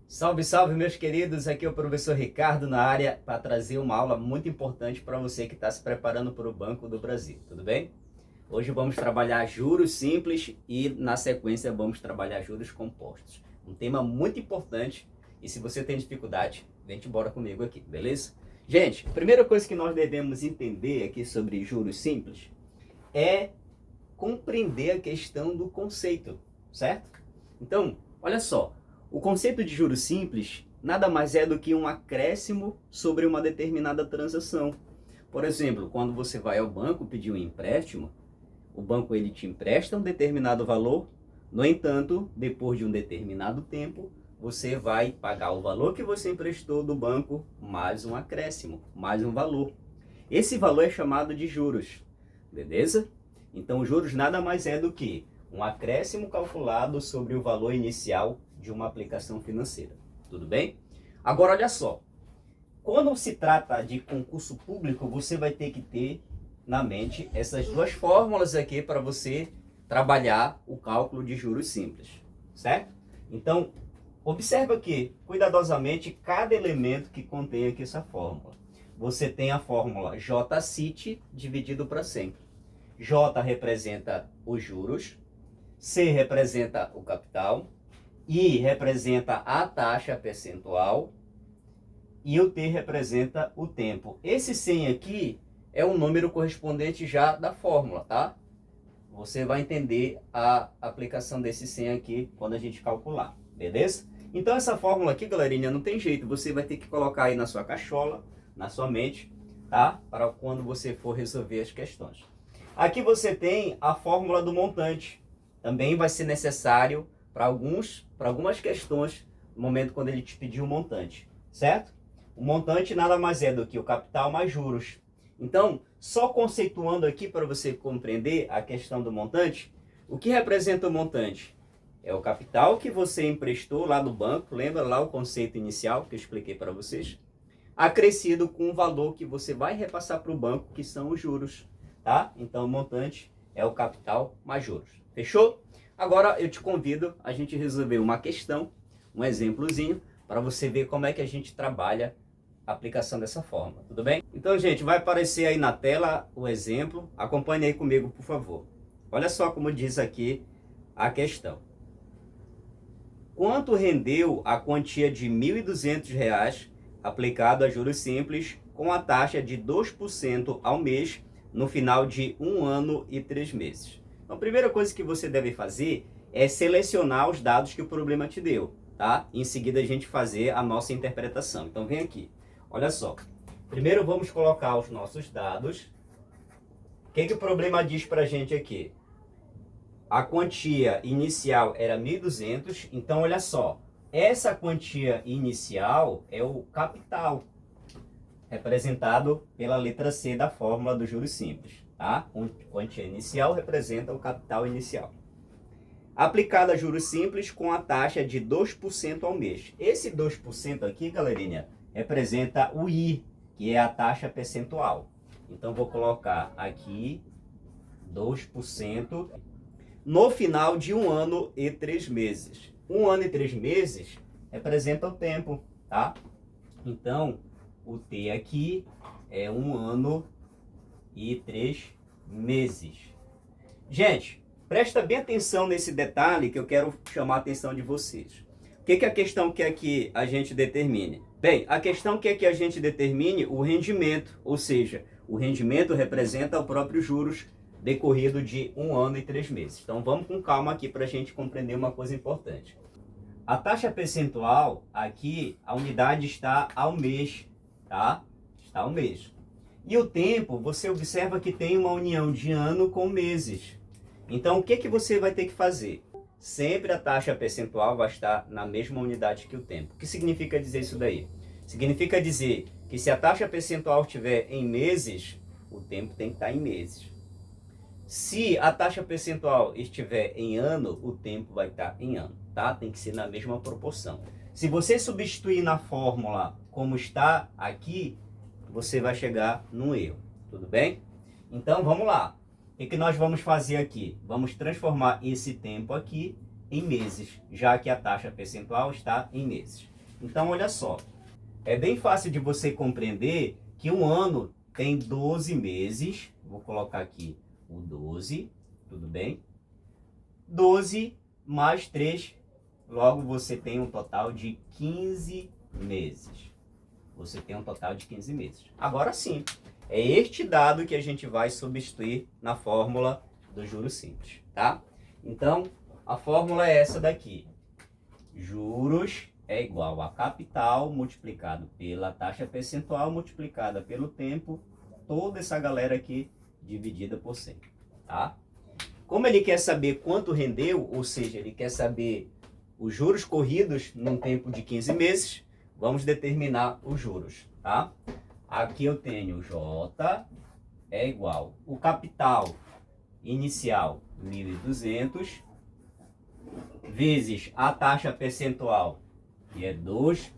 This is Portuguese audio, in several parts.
Salve, salve, meus queridos! Aqui é o professor Ricardo na área para trazer uma aula muito importante para você que está se preparando para o Banco do Brasil, tudo bem? Hoje vamos trabalhar juros simples e, na sequência, vamos trabalhar juros compostos. Um tema muito importante e, se você tem dificuldade, vem embora comigo aqui, beleza? Gente, a primeira coisa que nós devemos entender aqui sobre juros simples é compreender a questão do conceito, certo? Então, olha só. O conceito de juros simples nada mais é do que um acréscimo sobre uma determinada transação. Por exemplo, quando você vai ao banco pedir um empréstimo, o banco ele te empresta um determinado valor, no entanto, depois de um determinado tempo, você vai pagar o valor que você emprestou do banco mais um acréscimo, mais um valor. Esse valor é chamado de juros, beleza? Então, os juros nada mais é do que um acréscimo calculado sobre o valor inicial de uma aplicação financeira. Tudo bem? Agora, olha só. Quando se trata de concurso público, você vai ter que ter na mente essas duas fórmulas aqui para você trabalhar o cálculo de juros simples, certo? Então, observa aqui, cuidadosamente, cada elemento que contém aqui essa fórmula. Você tem a fórmula JCIT dividido para 100. J representa os juros, C representa o capital, I representa a taxa percentual e o T representa o tempo. Esse 100 aqui é o número correspondente já da fórmula, tá? Você vai entender a aplicação desse 100 aqui quando a gente calcular, beleza? Então essa fórmula aqui, galerinha, não tem jeito. Você vai ter que colocar aí na sua cachola, na sua mente, tá? Para quando você for resolver as questões. Aqui você tem a fórmula do montante. Também vai ser necessário para algumas questões no momento quando ele te pedir o montante, certo? O montante nada mais é do que o capital mais juros. Então, só conceituando aqui para você compreender a questão do montante, o que representa o montante? É o capital que você emprestou lá do banco, lembra lá o conceito inicial que eu expliquei para vocês? Acrescido com o valor que você vai repassar para o banco, que são os juros, tá? Então, o montante é o capital mais juros. Fechou? Agora eu te convido a gente resolver uma questão, um exemplozinho, para você ver como é que a gente trabalha a aplicação dessa forma, tudo bem? Então, gente, vai aparecer aí na tela o exemplo, acompanhe aí comigo, por favor. Olha só como diz aqui a questão. Quanto rendeu a quantia de R$ 1.200 aplicado a juros simples com a taxa de 2% ao mês no final de 1 ano e 3 meses? Então, a primeira coisa que você deve fazer é selecionar os dados que o problema te deu, tá? Em seguida, a gente fazer a nossa interpretação. Então, vem aqui. Olha só. Primeiro, vamos colocar os nossos dados. O que o problema diz para a gente aqui? A quantia inicial era 1.200. Então, olha só. Essa quantia inicial é o capital, representado pela letra C da fórmula do juros simples. Tá? Quantia inicial representa o capital inicial. Aplicada a juros simples com a taxa de 2% ao mês. Esse 2% aqui, galerinha, representa o I, que é a taxa percentual. Então, vou colocar aqui 2% no final de 1 ano e 3 meses. 1 ano e 3 meses representa o tempo, tá? Então, o T aqui é 1 ano e 3 meses. Gente, presta bem atenção nesse detalhe que eu quero chamar a atenção de vocês. O que a questão quer que a gente determine? Bem, a questão quer que a gente determine o rendimento, ou seja, o rendimento representa o próprio juros decorrido de 1 ano e 3 meses. Então vamos com calma aqui para a gente compreender uma coisa importante. A taxa percentual, aqui, a unidade está ao mês, tá? Está ao mês. E o tempo, você observa que tem uma união de ano com meses. Então, o que você vai ter que fazer? Sempre a taxa percentual vai estar na mesma unidade que o tempo. O que significa dizer isso daí? Significa dizer que se a taxa percentual estiver em meses, o tempo tem que estar em meses. Se a taxa percentual estiver em ano, o tempo vai estar em ano, tá? Tem que ser na mesma proporção. Se você substituir na fórmula como está aqui, você vai chegar num erro, tudo bem? Então, vamos lá. O que nós vamos fazer aqui? Vamos transformar esse tempo aqui em meses, já que a taxa percentual está em meses. Então, olha só, é bem fácil de você compreender que um ano tem 12 meses. Vou colocar aqui o 12, tudo bem? 12 mais 3, logo você tem um total de 15 meses. Você tem um total de 15 meses. Agora sim, é este dado que a gente vai substituir na fórmula do juros simples, tá? Então, a fórmula é essa daqui. Juros é igual a capital multiplicado pela taxa percentual multiplicada pelo tempo, toda essa galera aqui dividida por 100, tá? Como ele quer saber quanto rendeu, ou seja, ele quer saber os juros corridos num tempo de 15 meses, vamos determinar os juros, tá? Aqui eu tenho J é igual o capital inicial 1.200 vezes a taxa percentual, que é 2%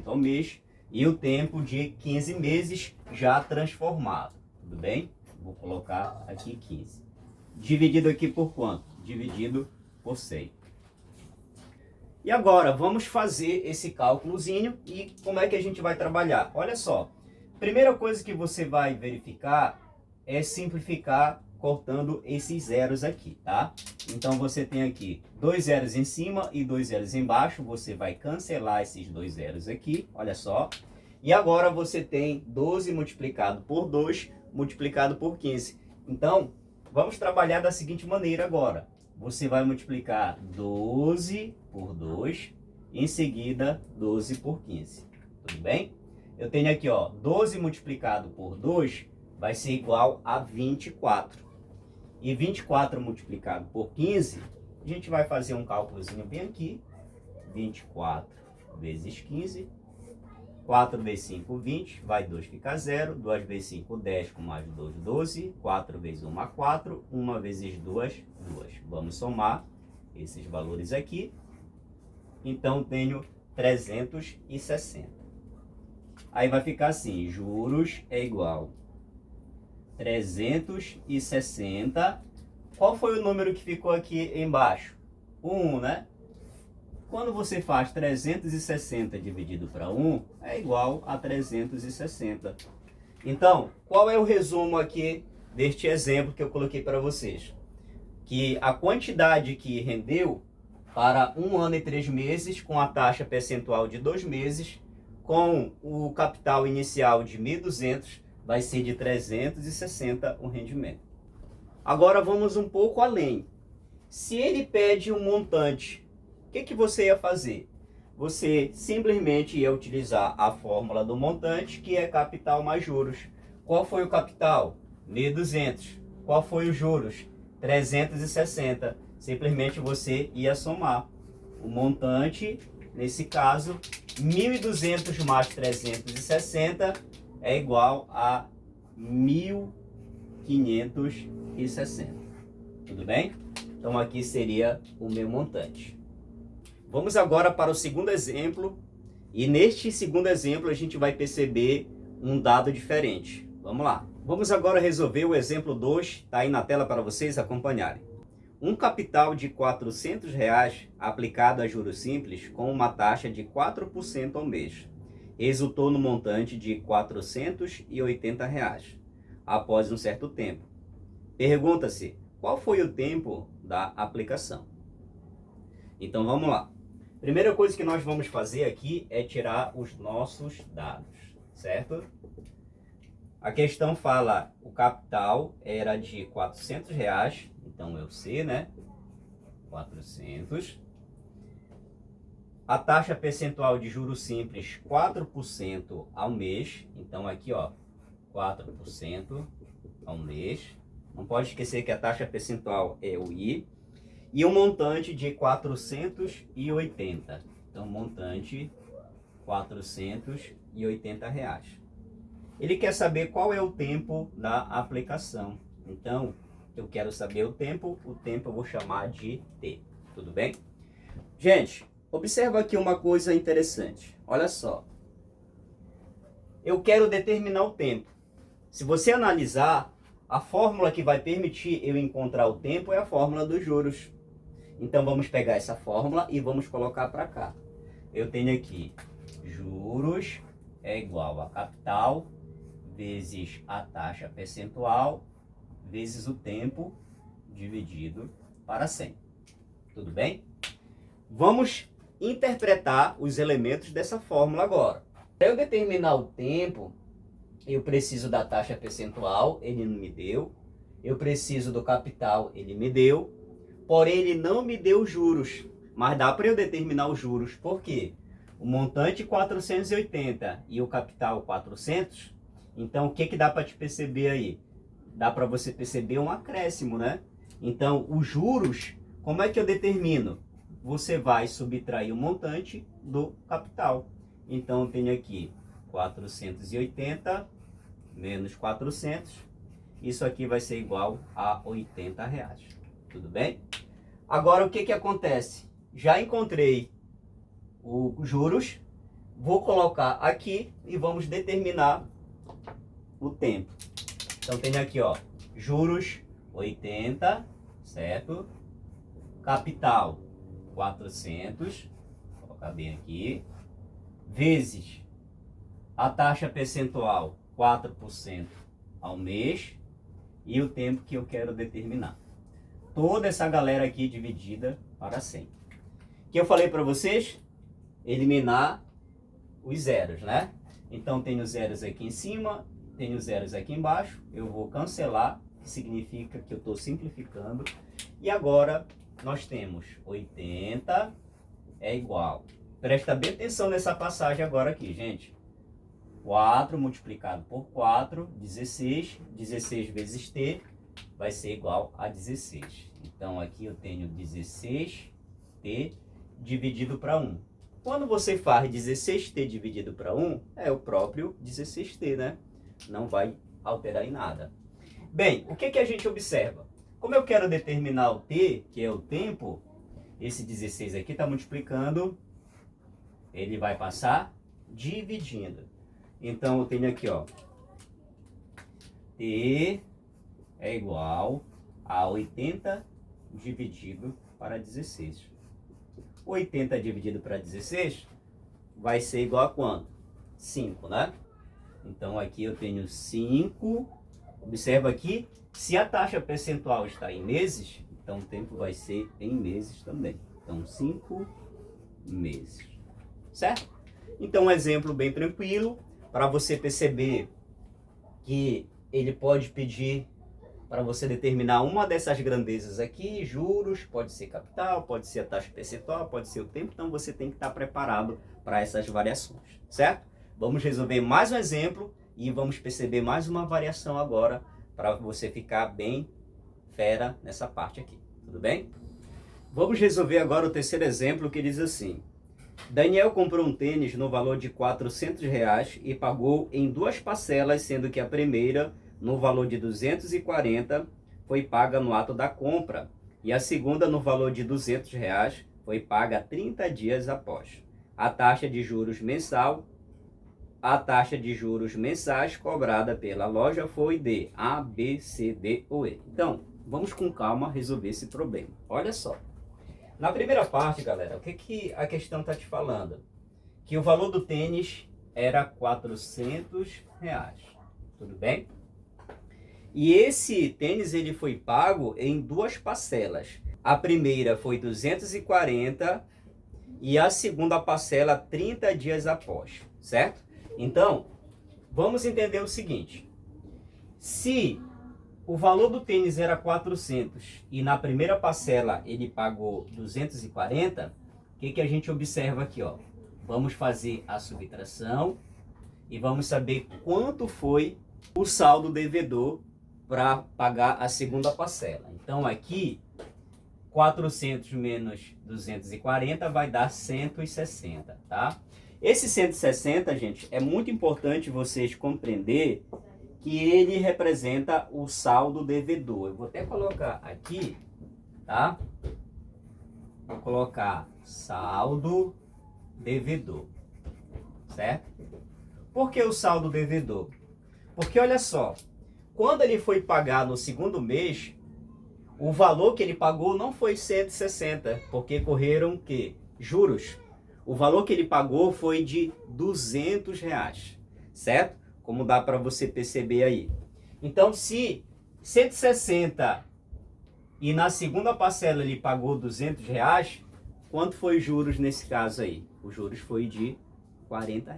ao mês, e o tempo de 15 meses já transformado, tudo bem? Vou colocar aqui 15. Dividido aqui por quanto? Dividido por 100. E agora, vamos fazer esse cálculozinho e como é que a gente vai trabalhar? Olha só, primeira coisa que você vai verificar é simplificar cortando esses zeros aqui, tá? Então, você tem aqui 2 zeros em cima e 2 zeros embaixo, você vai cancelar esses 2 zeros aqui, olha só. E agora você tem 12 multiplicado por 2, multiplicado por 15. Então, vamos trabalhar da seguinte maneira agora. Você vai multiplicar 12 por 2, em seguida 12 por 15. Tudo bem? Eu tenho aqui, ó, 12 multiplicado por 2 vai ser igual a 24. E 24 multiplicado por 15, a gente vai fazer um cálculozinho bem aqui. 24 vezes 15. 4 vezes 5, 20. Vai 2, fica 0. 2 vezes 5, 10. Com mais 2, 12. 4 vezes 1, 4. 1 vezes 2, 2. Vamos somar esses valores aqui. Então, tenho 360. Aí vai ficar assim, juros é igual 360. Qual foi o número que ficou aqui embaixo? 1, né? Quando você faz 360 dividido para 1, é igual a 360. Então, qual é o resumo aqui deste exemplo que eu coloquei para vocês? Que a quantidade que rendeu para 1 ano e 3 meses, com a taxa percentual de 2 meses, com o capital inicial de 1.200, vai ser de 360 o rendimento. Agora vamos um pouco além. Se ele pede um montante, o que você ia fazer? Você simplesmente ia utilizar a fórmula do montante, que é capital mais juros. Qual foi o capital? 1.200. Qual foi os juros? 360. Simplesmente você ia somar. O montante, nesse caso, 1.200 mais 360 é igual a 1.560. Tudo bem? Então aqui seria o meu montante. Vamos agora para o segundo exemplo. E neste segundo exemplo a gente vai perceber um dado diferente. Vamos lá. Vamos agora resolver o exemplo 2. Está aí na tela para vocês acompanharem. Um capital de R$400 aplicado a juros simples com uma taxa de 4% ao mês. Resultou no montante de R$480 após um certo tempo. Pergunta-se, qual foi o tempo da aplicação? Então vamos lá. Primeira coisa que nós vamos fazer aqui é tirar os nossos dados, certo? A questão fala, o capital era de R$400, então é o C, né? 400. A taxa percentual de juros simples, 4% ao mês. Então aqui, ó, 4% ao mês. Não pode esquecer que a taxa percentual é o I. E um montante de 480. Então, montante R$480. Ele quer saber qual é o tempo da aplicação. Então, eu quero saber o tempo eu vou chamar de T. Tudo bem? Gente, observa aqui uma coisa interessante. Olha só. Eu quero determinar o tempo. Se você analisar, a fórmula que vai permitir eu encontrar o tempo é a fórmula dos juros. Então, vamos pegar essa fórmula e vamos colocar para cá. Eu tenho aqui juros é igual a capital vezes a taxa percentual vezes o tempo dividido para 100. Tudo bem? Vamos interpretar os elementos dessa fórmula agora. Para eu determinar o tempo, eu preciso da taxa percentual, ele não me deu. Eu preciso do capital, ele me deu. Porém, ele não me deu juros. Mas dá para eu determinar os juros. Por quê? O montante 480 e o capital 400. Então, o que dá para te perceber aí? Dá para você perceber um acréscimo, né? Então, os juros, como é que eu determino? Você vai subtrair o montante do capital. Então, eu tenho aqui 480 menos 400. Isso aqui vai ser igual a R$80. Tudo bem? Agora, o que acontece? Já encontrei os juros. Vou colocar aqui e vamos determinar o tempo. Então, tenho aqui, ó, juros 80, certo? Capital 400, vou colocar bem aqui, vezes a taxa percentual 4% ao mês e o tempo que eu quero determinar. Toda essa galera aqui dividida para 100. O que eu falei para vocês? Eliminar os zeros, né? Então, tenho zeros aqui em cima, tenho zeros aqui embaixo. Eu vou cancelar, que significa que eu estou simplificando. E agora, nós temos 80 é igual. Presta bem atenção nessa passagem agora aqui, gente. 4 multiplicado por 4, 16. 16 vezes t vai ser igual a 16. Então, aqui eu tenho 16t dividido para 1. Quando você faz 16t dividido para 1, é o próprio 16t, né? Não vai alterar em nada. Bem, o que a gente observa? Como eu quero determinar o t, que é o tempo, esse 16 aqui está multiplicando, ele vai passar dividindo. Então, eu tenho aqui, ó, t é igual a 80 dividido para 16. 80 dividido para 16 vai ser igual a quanto? 5, né? Então, aqui eu tenho 5. Observa aqui, se a taxa percentual está em meses, então o tempo vai ser em meses também. Então, 5 meses. Certo? Então, um exemplo bem tranquilo, para você perceber que ele pode pedir para você determinar uma dessas grandezas aqui, juros, pode ser capital, pode ser a taxa percentual, pode ser o tempo, então você tem que estar preparado para essas variações, certo? Vamos resolver mais um exemplo e vamos perceber mais uma variação agora para você ficar bem fera nessa parte aqui, tudo bem? Vamos resolver agora o terceiro exemplo que diz assim: Daniel comprou um tênis no valor de R$400 e pagou em 2 parcelas, sendo que a primeira, no valor de 240, foi paga no ato da compra, e a segunda, no valor de R$200, foi paga 30 dias após. A taxa de juros mensais cobrada pela loja foi de A, B, C, D ou E. Então, vamos com calma resolver esse problema. Olha só. Na primeira parte, galera, o que a questão está te falando? Que o valor do tênis era R$400. Tudo bem? E esse tênis ele foi pago em 2 parcelas. A primeira foi 240 e a segunda parcela 30 dias após, certo? Então, vamos entender o seguinte. Se o valor do tênis era 400 e na primeira parcela ele pagou 240, o que a gente observa aqui, ó? Vamos fazer a subtração e vamos saber quanto foi o saldo devedor para pagar a segunda parcela. Então, aqui, 400 menos 240 vai dar 160, tá? Esse 160, gente, é muito importante vocês compreender que ele representa o saldo devedor. Eu vou até colocar aqui, tá? Vou colocar saldo devedor, certo? Por que o saldo devedor? Porque, olha só, quando ele foi pagar no segundo mês, o valor que ele pagou não foi 160, porque correram o quê? Juros. o valor que ele pagou foi de R$ 200, certo? Como dá para você perceber aí. Então, se 160 e na segunda parcela ele pagou R$ 200, quanto foi os juros nesse caso aí? Os juros foi de R$ 40,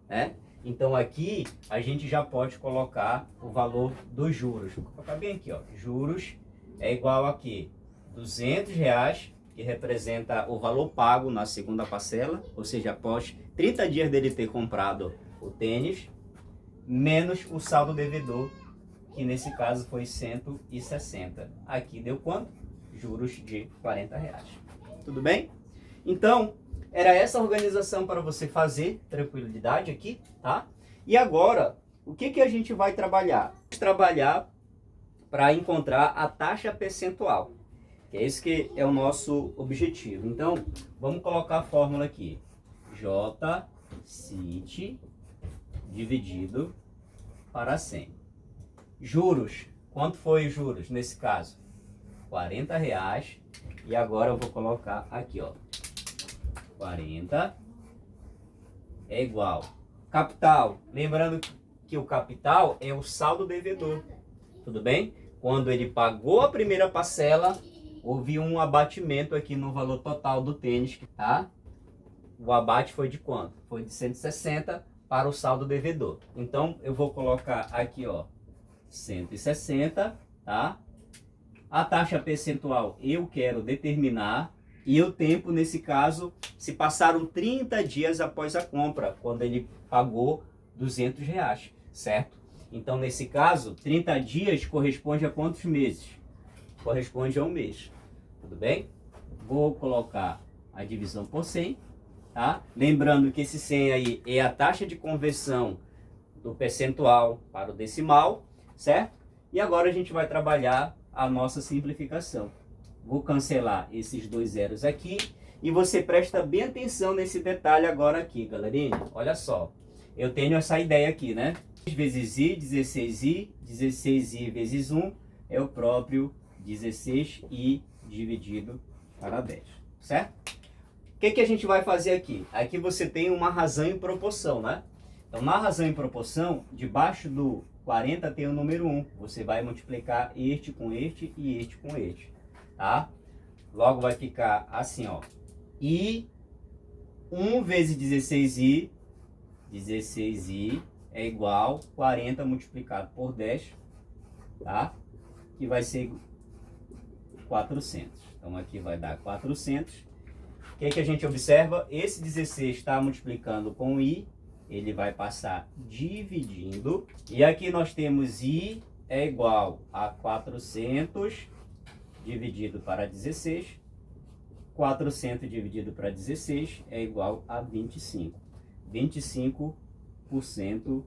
né? Então aqui a gente já pode colocar o valor dos juros. Vou colocar bem aqui, ó. Juros é igual a quê? R$ 200, que representa o valor pago na segunda parcela, ou seja, após 30 dias dele ter comprado o tênis, menos o saldo devedor, que nesse caso foi 160. Aqui deu quanto? Juros de R$ 40. Tudo bem? Então, era essa organização para você fazer, tranquilidade aqui, tá? E agora, o que a gente vai trabalhar? Vamos trabalhar para encontrar a taxa percentual, que é esse que é o nosso objetivo. Então, vamos colocar a fórmula aqui. JCIT dividido para 100. Juros, quanto foi os juros nesse caso? R$ 40. E agora eu vou colocar aqui, ó. 40 é igual. Capital, lembrando que o capital é o saldo devedor. Tudo bem? Quando ele pagou a primeira parcela, houve um abatimento aqui no valor total do tênis, tá? O abate foi de quanto? Foi de 160 para o saldo devedor. Então, eu vou colocar aqui, ó, 160, tá? A taxa percentual eu quero determinar e o tempo, nesse caso, se passaram 30 dias após a compra, quando ele pagou R$ 200, certo? Então, nesse caso, 30 dias corresponde a quantos meses? Corresponde a um mês, tudo bem? Vou colocar a divisão por 100, tá? Lembrando que esse 100 aí é a taxa de conversão do percentual para o decimal, certo? E agora a gente vai trabalhar a nossa simplificação. Vou cancelar esses dois zeros aqui e você presta bem atenção nesse detalhe agora aqui, galerinha. Olha só, eu tenho essa ideia aqui, né? Vezes I, 16I, 16I vezes 1 é o próprio 16I dividido para 10, certo? O que a gente vai fazer aqui? Aqui você tem uma razão em proporção, né? Então, na razão em proporção, debaixo do 40 tem o número 1. Você vai multiplicar este com este e este com este, tá? Logo vai ficar assim, ó. I 1 vezes 16I, 16I é igual a 40 multiplicado por 10, tá? Que vai ser 400. Então, aqui vai dar 400. O que a gente observa? Esse 16 está multiplicando com I, ele vai passar dividindo. E aqui nós temos I é igual a 400 dividido para 16. 400 dividido para 16 é igual a 25. 25%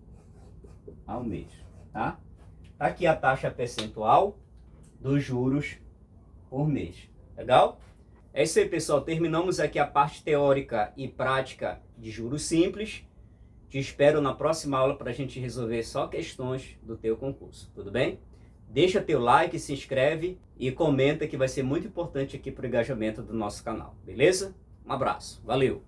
ao mês, tá? Tá aqui a taxa percentual dos juros por mês. Legal? É isso aí, pessoal. Terminamos aqui a parte teórica e prática de juros simples. Te espero na próxima aula para a gente resolver só questões do teu concurso. Tudo bem? Deixa teu like, se inscreve e comenta, que vai ser muito importante aqui para o engajamento do nosso canal. Beleza? Um abraço. Valeu!